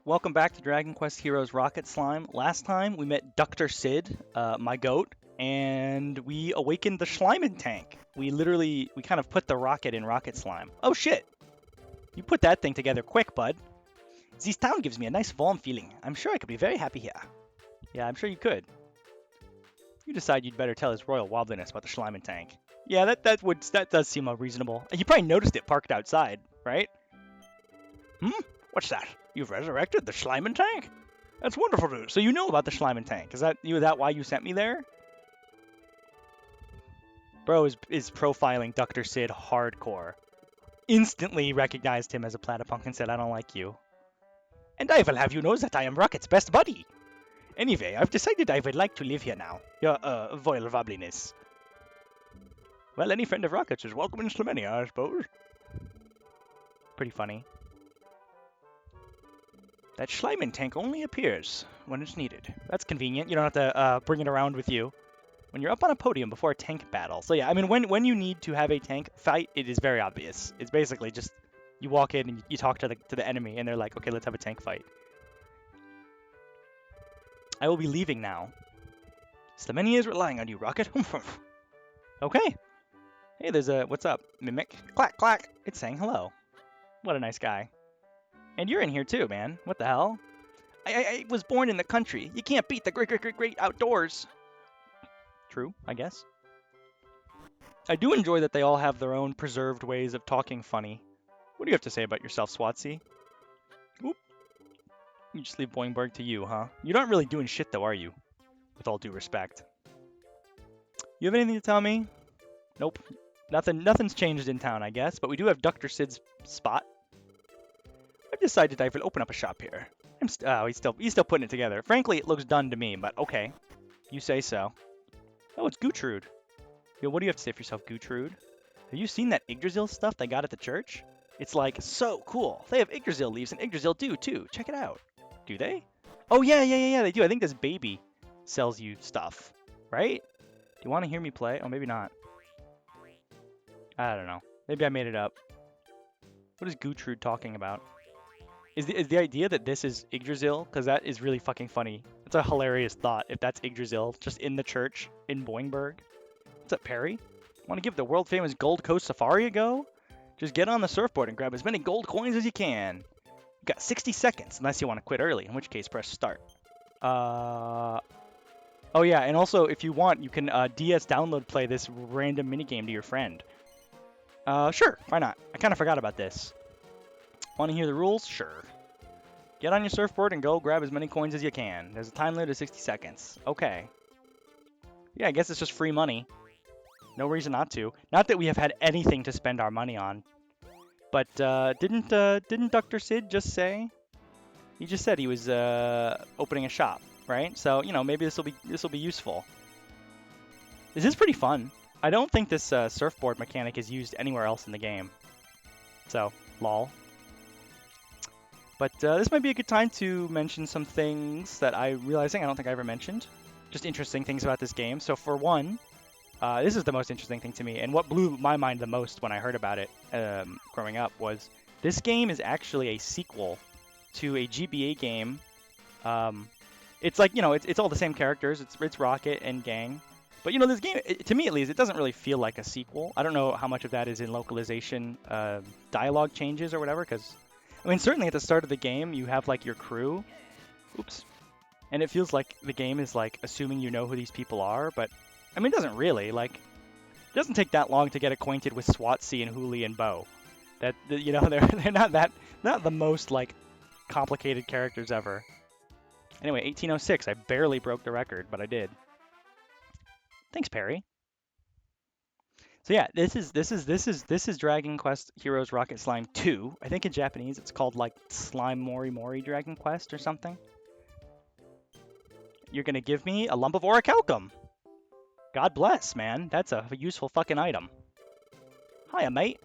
welcome back to Dragon Quest Heroes Rocket Slime. Last time we met Dr. Sid, my goat, and we awakened the Schleimen tank. We kind of put the rocket in Rocket Slime. Oh shit! You put that thing together quick, bud. This town gives me a nice warm feeling. I'm sure I could be very happy here. Yeah, I'm sure you could. You decide you'd better tell his royal wobbliness about the Schleimen tank. Yeah, that does seem reasonable. You probably noticed it parked outside, right? What's that? You've resurrected the Schleimen tank? That's wonderful news. So you know about the Schleimen tank. Is that why you sent me there? Bro is profiling Dr. Sid hardcore. Instantly recognized him as a platypunk and said, I don't like you. And I will have you know that I am Rocket's best buddy. Anyway, I've decided I would like to live here now. Your, royal wobbliness. Well, any friend of Rocket's is welcome in Slimenia, I suppose. Pretty funny. That Schleimen tank only appears when it's needed. That's convenient. You don't have to bring it around with you when you're up on a podium before a tank battle. So yeah, I mean, when you need to have a tank fight, it is very obvious. It's basically just you walk in and you talk to the enemy, and they're like, okay, let's have a tank fight. I will be leaving now. Slimenia is relying on you, Rocket. Okay. Hey, there's a what's up, Mimic? Clack clack. It's saying hello. What a nice guy. And you're in here too, man. What the hell? I was born in the country. You can't beat the great outdoors. True, I guess. I do enjoy that they all have their own preserved ways of talking funny. What do you have to say about yourself, Swatsy? Oop. You just leave Boingburg to you, huh? You're not really doing shit though, are you? With all due respect. You have anything to tell me? Nope. Nothing's changed in town, I guess, but we do have Dr. Sid's spot. I've decided I will open up a shop here. He's still putting it together. Frankly, it looks done to me, but okay. You say so. Oh, it's Gutrud. Yo, what do you have to say for yourself, Gutrud? Have you seen that Yggdrasil stuff they got at the church? It's like, so cool. They have Yggdrasil leaves and Yggdrasil dew, too. Check it out. Do they? Oh, yeah, they do. I think this baby sells you stuff, right? Do you want to hear me play? Oh, maybe not. I don't know. Maybe I made it up. What is Gutrud talking about? Is the idea that this is Yggdrasil? Because that is really fucking funny. It's a hilarious thought if that's Yggdrasil, just in the church in Boingburg. What's up, Perry? Want to give the world-famous Gold Coast Safari a go? Just get on the surfboard and grab as many gold coins as you can. You got 60 seconds, unless you want to quit early, in which case press start. Oh yeah, and also if you want, you can DS download play this random minigame to your friend. Sure, why not? I kind of forgot about this. Want to hear the rules? Sure. Get on your surfboard and go grab as many coins as you can. There's a time limit of 60 seconds. Okay. Yeah, I guess it's just free money. No reason not to. Not that we have had anything to spend our money on. But didn't Dr. Sid just say? He just said he was opening a shop, right? So, you know, maybe this will be useful. This is pretty fun. I don't think this surfboard mechanic is used anywhere else in the game. So, lol. But this might be a good time to mention some things that I don't think I ever mentioned. Just interesting things about this game. So for one, this is the most interesting thing to me, and what blew my mind the most when I heard about it growing up was this game is actually a sequel to a GBA game. It's like, you know, it's all the same characters. It's Rocket and Gang. But, you know, this game, to me at least, it doesn't really feel like a sequel. I don't know how much of that is in localization, dialogue changes or whatever, because I mean, certainly at the start of the game, you have, like, your crew. Oops. And it feels like the game is, like, assuming you know who these people are, but, I mean, it doesn't really. Like, it doesn't take that long to get acquainted with Swatsy and Huli and Bo. You know, they're not the most, like, complicated characters ever. Anyway, 1806, I barely broke the record, but I did. Thanks, Perry. So yeah, this is Dragon Quest Heroes Rocket Slime 2. I think in Japanese it's called like Slime Mori Mori Dragon Quest or something. You're gonna give me a lump of orichalcum. God bless, man. That's a useful fucking item. Hiya, mate.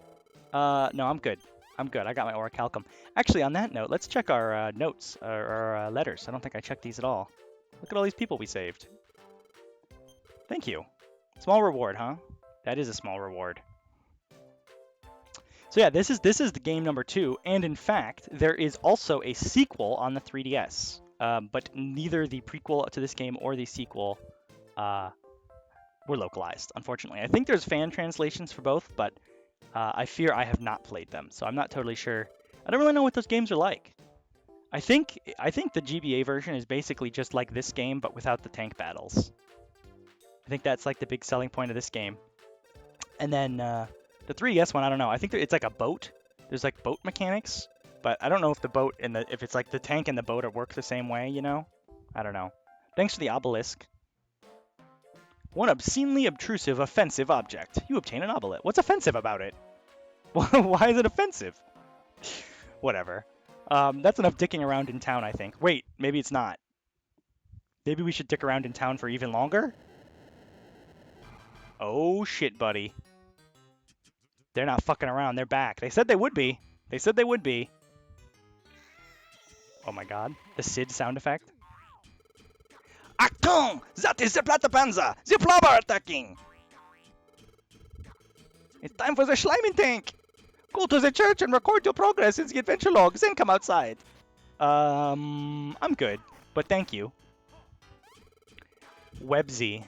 No, I'm good. I got my orichalcum. Actually, on that note, let's check our notes, our letters. I don't think I checked these at all. Look at all these people we saved. Thank you. Small reward, huh? That is a small reward. So yeah, this is the game number 2, and in fact, there is also a sequel on the 3DS. But neither the prequel to this game or the sequel were localized, unfortunately. I think there's fan translations for both, but I fear I have not played them, so I'm not totally sure. I don't really know what those games are like. I think the GBA version is basically just like this game, but without the tank battles. I think that's like the big selling point of this game. And then the 3DS one, I don't know. I think it's like a boat. There's like boat mechanics, but I don't know if the boat and if it's like the tank and the boat work the same way. You know, I don't know. Thanks for the obelisk. One obscenely obtrusive, offensive object. You obtain an obelisk. What's offensive about it? Why is it offensive? Whatever. That's enough dicking around in town, I think. Wait, maybe it's not. Maybe we should dick around in town for even longer? Oh shit, buddy. They're not fucking around. They're back. They said they would be. They said they would be. Oh my god. The Sid sound effect. Achtung! That is the Platypanzer! The Plobber attacking! It's time for the Schleiming Tank! Go to the church and record your progress in the adventure logs, then come outside. I'm good, but thank you. Websy.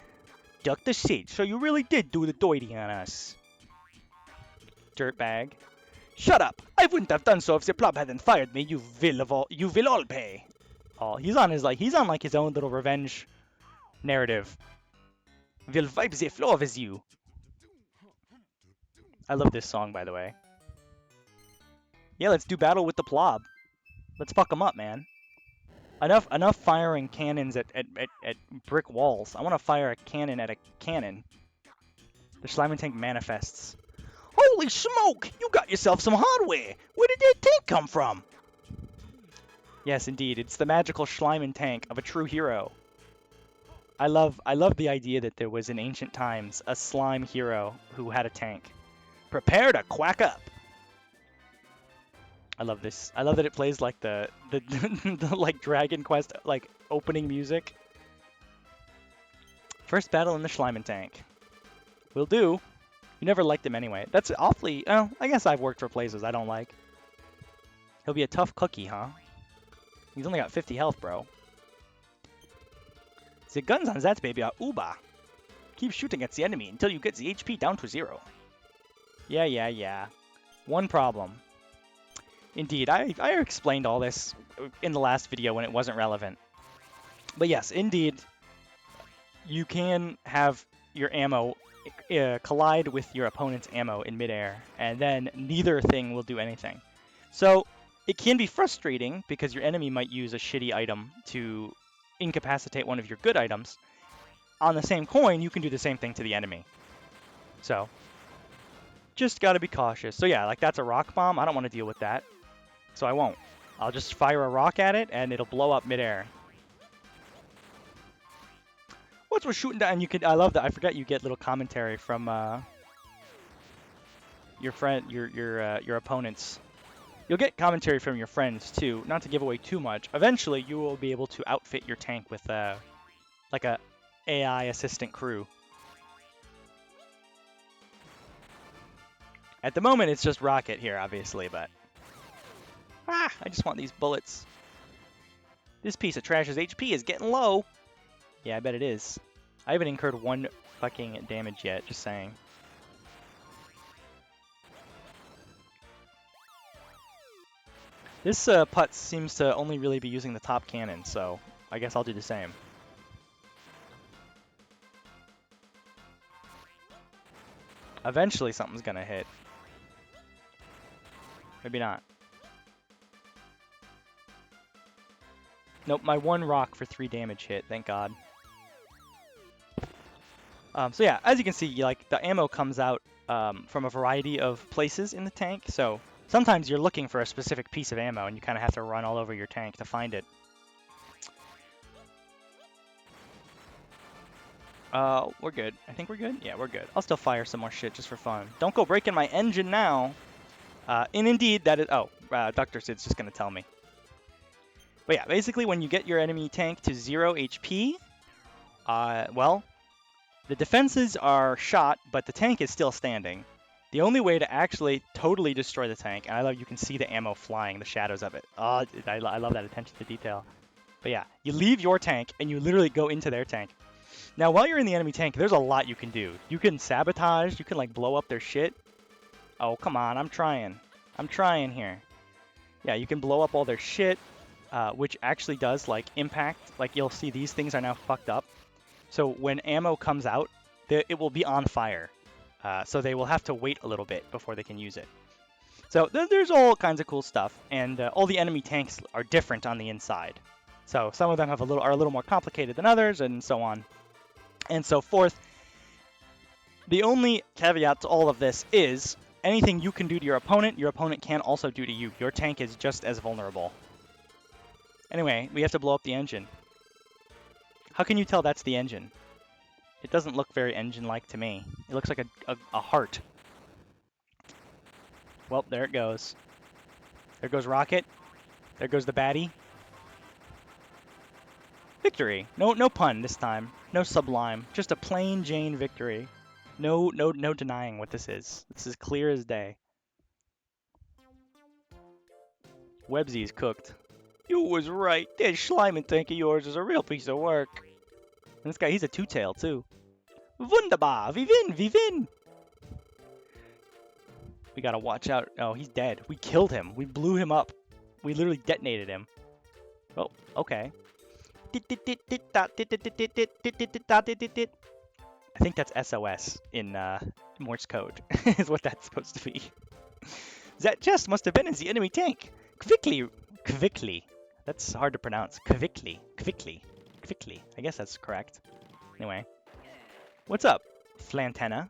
Dr. Sid, so you really did do the doity on us. Dirtbag. Shut up! I wouldn't have done so if the pleb hadn't fired me, you will all pay. Oh, he's on his own little revenge narrative. Will wipe the floor with you. I love this song, by the way. Yeah, let's do battle with the plob. Let's fuck them up, man. Enough firing cannons at brick walls. I want to fire a cannon at a cannon. The Schleiming Tank manifests. Holy smoke! You got yourself some hardware! Where did that tank come from? Yes, indeed. It's the magical Schleiming Tank of a true hero. I love the idea that there was in ancient times a slime hero who had a tank. Prepare to quack up! I love this. I love that it plays like the like Dragon Quest like opening music. First battle in the Schleiming Tank. Will do. You never liked him anyway. That's awfully... Oh, I guess I've worked for places I don't like. He'll be a tough cookie, huh? He's only got 50 health, bro. The guns on that baby are uba. Keep shooting at the enemy until you get the HP down to 0. Yeah. One problem. Indeed, I explained all this in the last video when it wasn't relevant. But yes, indeed, you can have your ammo collide with your opponent's ammo in midair, and then neither thing will do anything. So it can be frustrating because your enemy might use a shitty item to incapacitate one of your good items. On the same coin, you can do the same thing to the enemy. So just gotta be cautious. So yeah, like that's a rock bomb. I don't want to deal with that, so I won't. I'll just fire a rock at it, and it'll blow up midair. What's with shooting down? And you can. I love that. I forgot you get little commentary from your friend, your opponents. You'll get commentary from your friends too. Not to give away too much. Eventually, you will be able to outfit your tank with like a AI assistant crew. At the moment, it's just Rocket here, obviously, but I just want these bullets. This piece of trash's HP is getting low. Yeah, I bet it is. I haven't incurred one fucking damage yet, just saying. This Putz seems to only really be using the top cannon, so I guess I'll do the same. Eventually something's gonna hit. Maybe not. Nope, my one rock for 3 damage hit, thank God. So yeah, as you can see, like the ammo comes out from a variety of places in the tank. So sometimes you're looking for a specific piece of ammo, and you kind of have to run all over your tank to find it. We're good. I think we're good. Yeah, we're good. I'll still fire some more shit just for fun. Don't go breaking my engine now. And indeed, that is. Oh, Dr. Sid's just gonna tell me. But yeah, basically, when you get your enemy tank to 0 HP, well, the defenses are shot, but the tank is still standing. The only way to actually totally destroy the tank, and I love you can see the ammo flying, the shadows of it. Oh, I love that attention to detail. But yeah, you leave your tank and you literally go into their tank. Now, while you're in the enemy tank, there's a lot you can do. You can sabotage. You can like blow up their shit. Oh, come on. I'm trying. I'm trying here. Yeah, you can blow up all their shit, which actually does like impact. Like you'll see these things are now fucked up. So when ammo comes out, it will be on fire. So they will have to wait a little bit before they can use it. So there's all kinds of cool stuff, and all the enemy tanks are different on the inside. So some of them are a little more complicated than others, and so on and so forth. The only caveat to all of this is anything you can do to your opponent can also do to you. Your tank is just as vulnerable. Anyway, we have to blow up the engine. How can you tell that's the engine? It doesn't look very engine-like to me. It looks like a heart. Well, there it goes. There goes Rocket. There goes the baddie. Victory. No pun this time. No sublime. Just a plain Jane victory. No denying what this is. This is clear as day. Websy's cooked. You was right. That Schleiman tank of yours is a real piece of work. And this guy, he's a two-tail too. Wunderbar. Wie win. We gotta watch out. Oh, he's dead. We killed him. We blew him up. We literally detonated him. Oh, okay. I think that's SOS in Morse code, is what that's supposed to be. That just must have been in the enemy tank. Quickly. That's hard to pronounce. Quickly. I guess that's correct. Anyway. What's up, Flantena?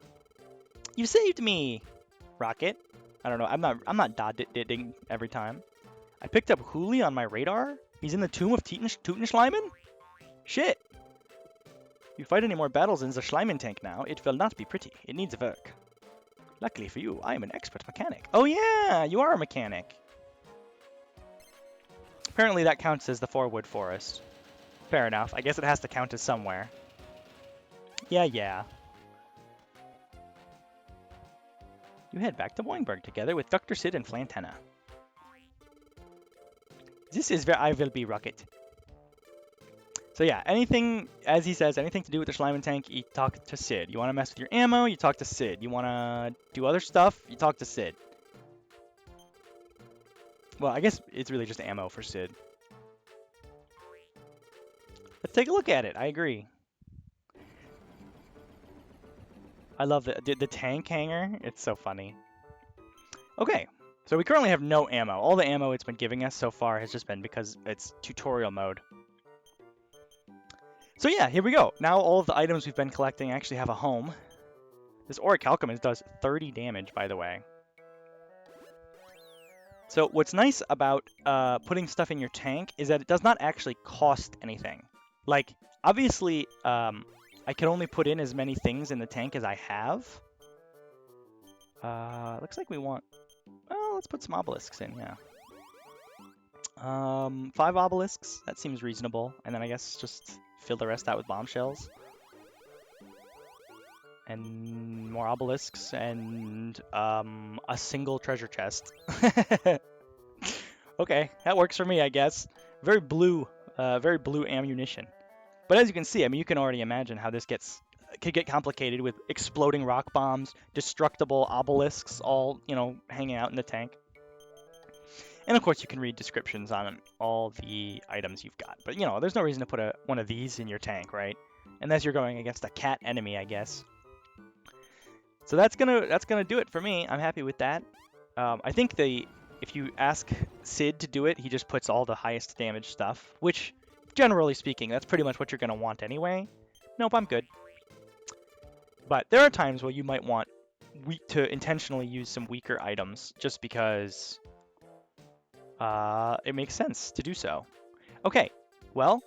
You saved me! Rocket. I don't know. I'm not dot-ditting every time. I picked up Huli on my radar? He's in the tomb of Tutenschleimen? Shit! You fight any more battles in the Schleimen tank now, it will not be pretty. It needs work. Luckily for you, I am an expert mechanic. Oh yeah, you are a mechanic. Apparently that counts as the Forwood Forest. Fair enough. I guess it has to count as somewhere. Yeah. You head back to Weinberg together with Dr. Sid and Flantena. This is where I will be, Rocket. So yeah, anything, as he says, anything to do with the Schleimen tank, you talk to Sid. You want to mess with your ammo, you talk to Sid. You want to do other stuff, you talk to Sid. Well, I guess it's really just ammo for Sid. Let's take a look at it. I agree. I love the tank hanger. It's so funny. Okay, so we currently have no ammo. All the ammo it's been giving us so far has just been because it's tutorial mode. So yeah, here we go. Now all of the items we've been collecting actually have a home. This Orichalcum does 30 damage, by the way. So what's nice about putting stuff in your tank is that it does not actually cost anything. Like, obviously, I can only put in as many things in the tank as I have. Looks like we want... Well, let's put some obelisks in, yeah. 5 obelisks, that seems reasonable. And then I guess just fill the rest out with bombshells. And more obelisks, and a single treasure chest. Okay, that works for me, I guess. Very blue ammunition. But as you can see, I mean, you can already imagine how this could get complicated with exploding rock bombs, destructible obelisks, all, you know, hanging out in the tank. And of course, you can read descriptions on all the items you've got. But, you know, there's no reason to put one of these in your tank, right? Unless you're going against a cat enemy, I guess. So that's gonna do it for me. I'm happy with that. I think if you ask Sid to do it, he just puts all the highest damage stuff, which, generally speaking, that's pretty much what you're gonna want anyway. Nope, I'm good. But there are times where you might want to intentionally use some weaker items, just because it makes sense to do so. Okay, well,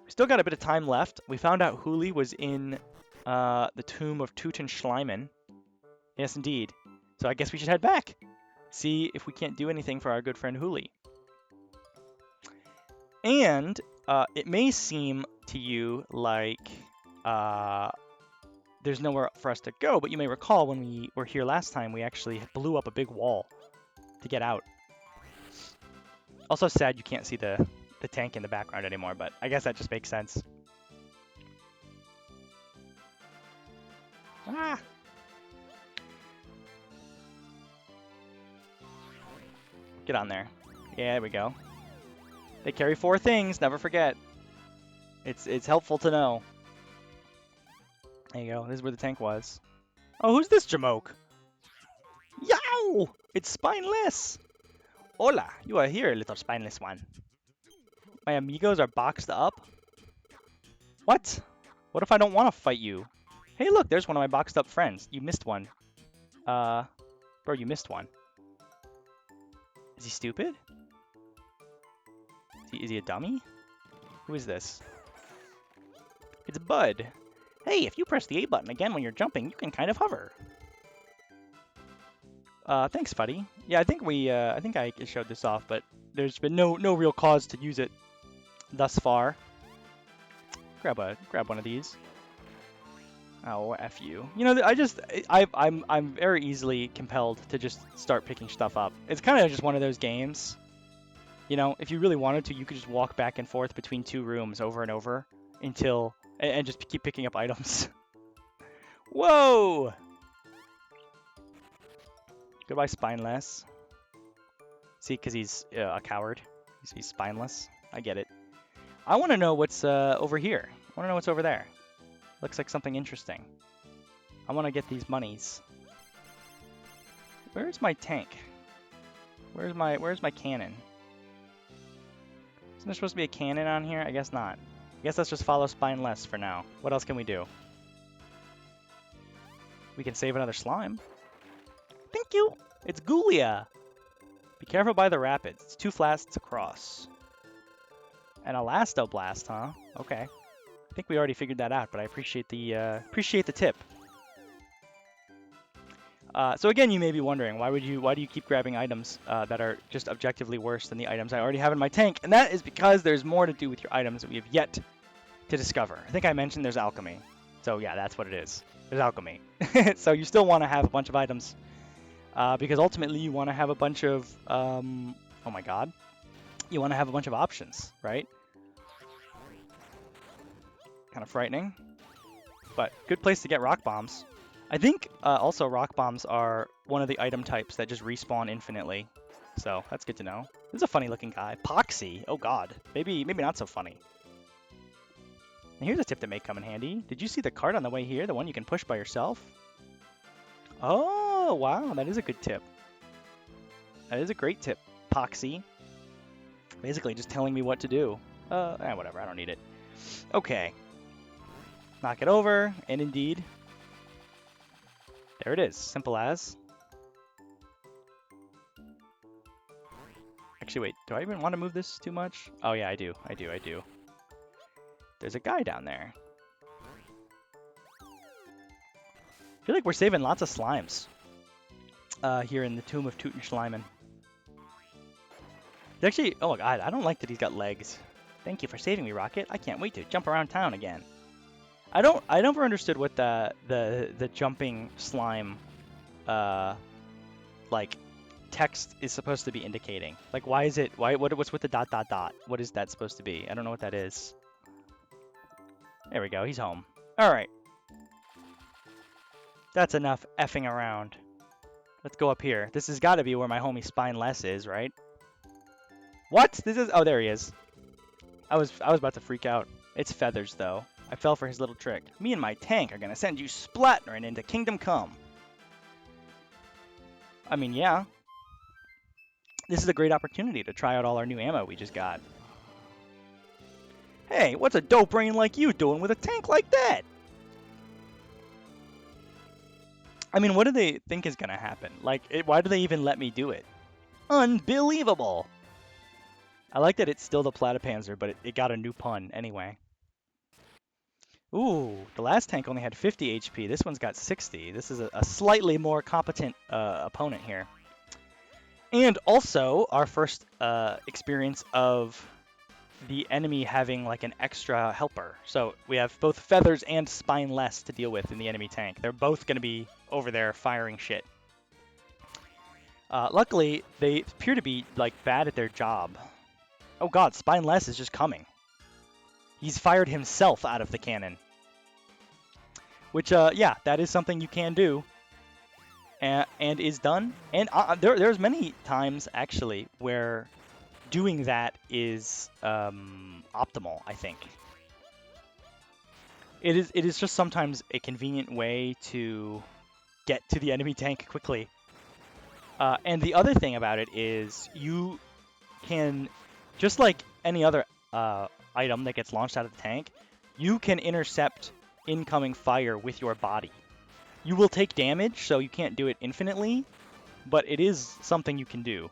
we still got a bit of time left. We found out Huli was in the tomb of Tutenschleimen. Yes, indeed. So I guess we should head back. See if we can't do anything for our good friend Huli. And it may seem to you like there's nowhere for us to go, but you may recall when we were here last time, we actually blew up a big wall to get out. Also sad you can't see the tank in the background anymore, but I guess that just makes sense. Ah! Get on there. Yeah, there we go. They carry 4 things, never forget. It's helpful to know. There you go, this is where the tank was. Oh, who's this Jamoke? Yow! It's Spineless! Hola, you are here, little spineless one. My amigos are boxed up? What? What if I don't want to fight you? Hey, look, there's one of my boxed up friends. You missed one. Bro, you missed one. Is he stupid? Is he a dummy? Who is this? It's Bud. Hey, if you press the A button again when you're jumping, you can kind of hover. Thanks, Fuddy. Yeah, I think I showed this off, but there's been no real cause to use it thus far. Grab one of these. Oh, F you. You know, I'm very easily compelled to just start picking stuff up. It's kind of just one of those games. You know, if you really wanted to, you could just walk back and forth between 2 rooms over and over until and just keep picking up items. Whoa! Goodbye, Spineless. See, because he's a coward. He's spineless. I get it. I want to know what's over here. I want to know what's over there. Looks like something interesting. I want to get these monies. Where's my tank? Where's my cannon? Isn't there supposed to be a cannon on here? I guess not. I guess let's just follow Spineless for now. What else can we do? We can save another slime. Thank you! It's Ghoulia! Be careful by the rapids. It's too fast to cross. An Elastoblast, huh? Okay. I think we already figured that out, but I appreciate the tip. So again, you may be wondering, why do you keep grabbing items that are just objectively worse than the items I already have in my tank? And that is because there's more to do with your items that we have yet to discover. I think I mentioned there's alchemy. So yeah, that's what it is. There's alchemy. So you still want to have a bunch of items because ultimately you want to have a bunch of, oh my god, you want to have a bunch of options, right? Kind of frightening, but good place to get rock bombs. I think also rock bombs are one of the item types that just respawn infinitely, so that's good to know. This is a funny looking guy. Poxy, oh god, maybe not so funny. And here's a tip that may come in handy. Did you see the cart on the way here, the one you can push by yourself? Oh wow, that is a good tip. That is a great tip, Poxy. Basically just telling me what to do. Whatever, I don't need it. Okay. Knock it over, and indeed, there it is. Simple as. Actually, wait, do I even want to move this too much? Oh yeah, I do. There's a guy down there. I feel like we're saving lots of slimes here in the Tomb of Tutenschleimen. Actually, oh my god, I don't like that he's got legs. Thank you for saving me, Rocket. I can't wait to jump around town again. I never understood what the jumping slime like text is supposed to be indicating. Like what's with the dot dot dot? What is that supposed to be? I don't know what that is. There we go, he's home. Alright. That's enough effing around. Let's go up here. This has got to be where my homie Spineless is, right? What? Oh, there he is. I was about to freak out. It's feathers though. I fell for his little trick. Me and my tank are gonna send you splattering into Kingdom Come. I mean, yeah. This is a great opportunity to try out all our new ammo we just got. Hey, what's a dope brain like you doing with a tank like that? I mean, what do they think is gonna happen? Like, why do they even let me do it? Unbelievable! I like that it's still the Platypanzer, but it got a new pun anyway. Ooh, the last tank only had 50 HP. This one's got 60. This is a slightly more competent opponent here. And also, our first experience of the enemy having like an extra helper. So we have both feathers and spineless to deal with in the enemy tank. They're both going to be over there firing shit. Luckily, they appear to be like bad at their job. Oh god, spineless is just coming. He's fired himself out of the cannon. Which, yeah, that is something you can do. And is done. And there's many times, actually, where doing that is optimal, I think. It is just sometimes a convenient way to get to the enemy tank quickly. And the other thing about it is you can, just like any other item that gets launched out of the tank, you can intercept incoming fire with your body. You will take damage, so you can't do it infinitely, but it is something you can do.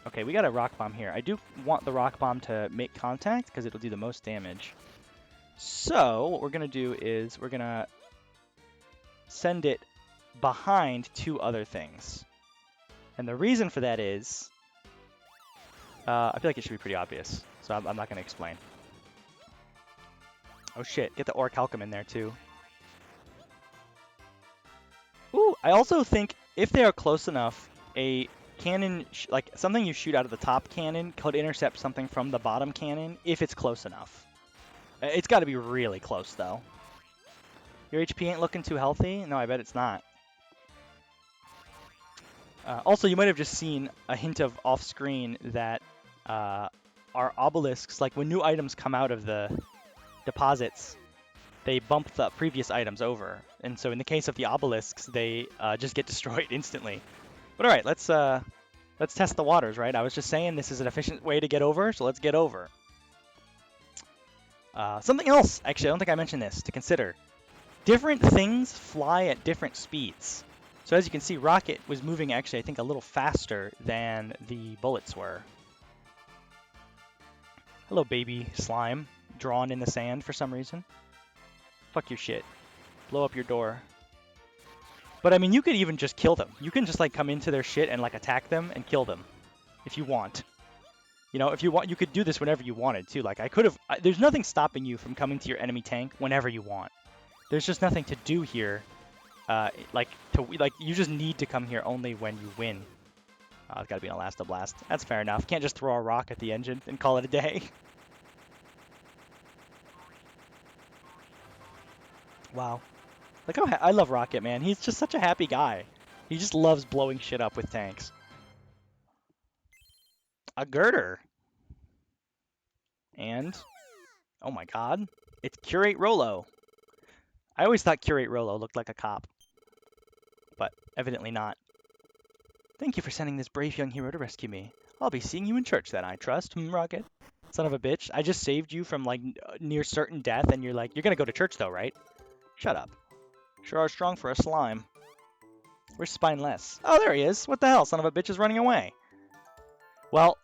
Okay, we got a rock bomb here. I do want the rock bomb to make contact because it'll do the most damage. So what we're going to do is we're going to send it behind two other things. And the reason for that is, I feel like it should be pretty obvious, so I'm not going to explain. Oh shit, get the orichalcum in there too. Ooh, I also think if they are close enough, a cannon, like something you shoot out of the top cannon, could intercept something from the bottom cannon if it's close enough. It's got to be really close though. Your HP ain't looking too healthy? No, I bet it's not. Also, you might have just seen a hint of off-screen that our obelisks, like when new items come out of the deposits, they bump the previous items over. And so in the case of the obelisks, they just get destroyed instantly. But all right, let's test the waters, right? I was just saying this is an efficient way to get over, so let's get over. Something else, actually, I don't think I mentioned this, to consider. Different things fly at different speeds. So as you can see, Rocket was moving actually, I think, a little faster than the bullets were. Hello, baby slime, drawn in the sand for some reason. Fuck your shit. Blow up your door. But I mean, you could even just kill them. You can just like come into their shit and like attack them and kill them if you want. You know, if you want, you could do this whenever you wanted too. Like I could have, there's nothing stopping you from coming to your enemy tank whenever you want. There's just nothing to do here. Like you just need to come here only when you win. It's got to be an Elastoblast. That's fair enough. Can't just throw a rock at the engine and call it a day. Wow. Look how I love Rocket, man. He's just such a happy guy. He just loves blowing shit up with tanks. A girder. And, oh my god, it's Curate Rolo. I always thought Curate Rolo looked like a cop. But evidently not. Thank you for sending this brave young hero to rescue me. I'll be seeing you in church then, I trust. Rocket. Son of a bitch. I just saved you from, like, near certain death, and you're like, you're gonna go to church though, right? Shut up. Sure are strong for a slime. Where's Spineless? Oh, there he is. What the hell? Son of a bitch is running away. Well,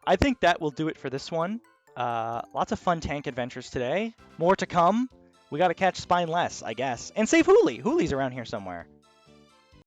I think that will do it for this one. Lots of fun tank adventures today. More to come. We gotta catch Spineless, I guess. And save Hooli. Hooli's around here somewhere.